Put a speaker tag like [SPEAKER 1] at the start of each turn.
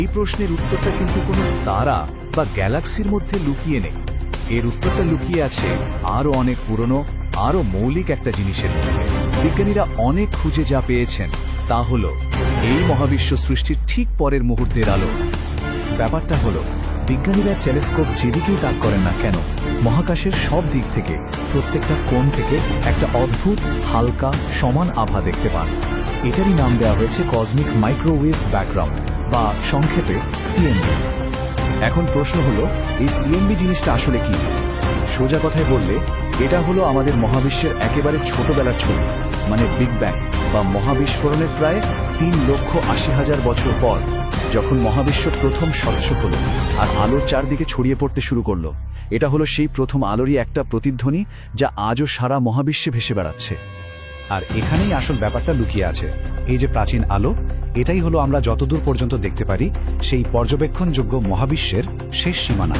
[SPEAKER 1] এই প্রশ্নের উত্তরটা কিন্তু কোনো তারা বা গ্যালাক্সির মধ্যে লুকিয়ে নেই। এর উত্তরটা লুকিয়ে আছে আরও অনেক পুরনো, আরও মৌলিক একটা জিনিসের মধ্যে। বিজ্ঞানীরা অনেক খুঁজে যা পেয়েছেন তা হলো এই মহাবিশ্ব সৃষ্টির ঠিক পরের মুহূর্তের আলো। ব্যাপারটা হলো, বিজ্ঞানীরা টেলিস্কোপ যেদিকেই তাক করেন না কেন, মহাকাশের সব দিক থেকে, প্রত্যেকটা কোণ থেকে একটা অদ্ভুত হালকা সমান আভা দেখতে পান। এটারই নাম দেওয়া হয়েছে কসমিক মাইক্রোওয়েভ ব্যাকগ্রাউন্ড, বা সংক্ষেপে সিএমবি। এখন প্রশ্ন হলো, এই সিএমবি জিনিসটা আসলে কি? সোজা কথায় বললে, এটা হলো আমাদের মহাবিশ্বের একেবারে ছোটবেলার ছবি, মানে বিগ ব্যাং বা মহাবিস্ফোরণের প্রায় 3,80,000 বছর পর, যখন মহাবিশ্ব প্রথম স্বচ্ছ হলো আর আলোর চারদিকে ছড়িয়ে পড়তে শুরু করলো। এটা হলো সেই প্রথম আলোরই একটা প্রতিধ্বনি, যা আজও সারা মহাবিশ্বে ভেসে বেড়াচ্ছে। আর এখানেই আসল ব্যাপারটা লুকিয়ে আছে। এই যে প্রাচীন আলো, এটাই হলো আমরা যতদূর পর্যন্ত দেখতে পারি সেই পর্যবেক্ষণযোগ্য মহাবিশ্বের শেষ সীমানা।